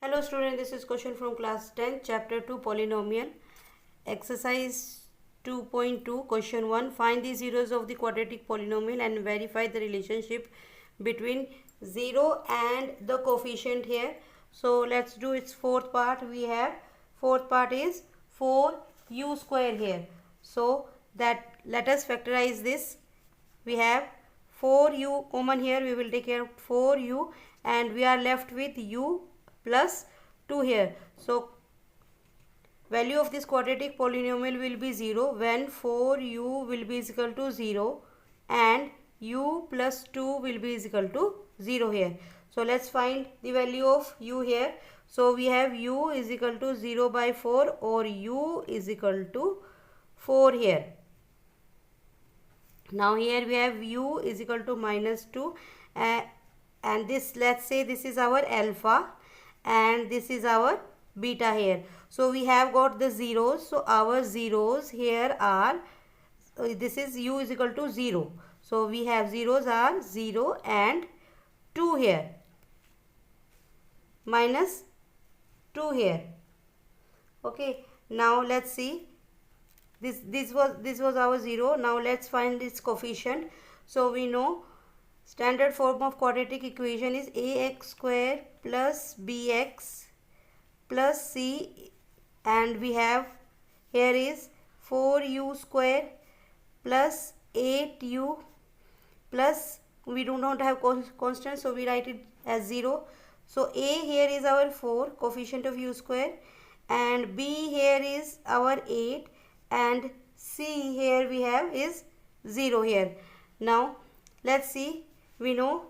Hello student, this is question from class 10, chapter 2 polynomial, exercise 2.2, question 1. Find the zeros of the quadratic polynomial and verify the relationship between 0 and the coefficient here. So let's do its fourth part. We have fourth part is 4u square here. So that let us factorize this. We have 4u common here, we will take care of 4u and we are left with u plus 2 here. So value of this quadratic polynomial will be 0 when 4u will be is equal to 0 and u plus 2 will be is equal to 0 here. So let's find the value of u here. So we have u is equal to 0 by 4 or u is equal to 4 here. Now here we have u is equal to minus 2 and this, let's say this is our alpha and this is our beta here. So we have got the zeros. So our zeros here are, this is u is equal to 0. So we have zeros are 0 and 2 here, minus 2 here. Okay, now let's see. This was our 0. Now let's find its coefficient. So we know standard form of quadratic equation is ax square plus bx plus c, and we have here is 4u square plus 8u plus, we do not have constant, so we write it as 0. So a here is our 4, coefficient of u square, and b here is our 8 and c here we have is 0 here. Now let's see. We know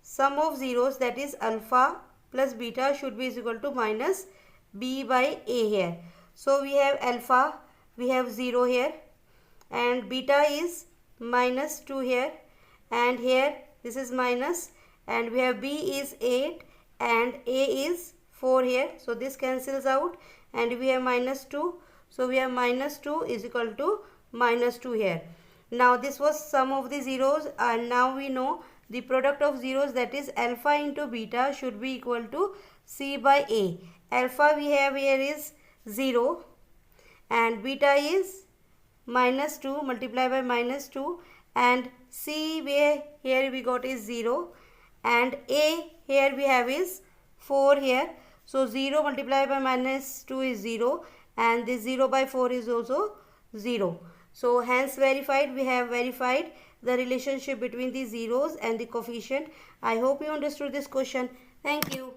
sum of zeros, that is alpha plus beta, should be is equal to minus b by a here. So we have alpha, we have 0 here, and beta is minus 2 here, and here this is minus, and we have b is 8 and a is 4 here. So this cancels out and we have minus 2. So we have minus 2 is equal to minus 2 here. Now this was sum of the zeros, and now we know the product of zeros, that is alpha into beta, should be equal to c by a. Alpha we have here is 0 and beta is minus 2 multiplied by minus 2, and c where here we got is 0 and a here we have is 4 here. So 0 multiplied by minus 2 is 0 and this 0 by 4 is also 0. So hence verified, we have verified the relationship between the zeros and the coefficient. I hope you understood this question. Thank you.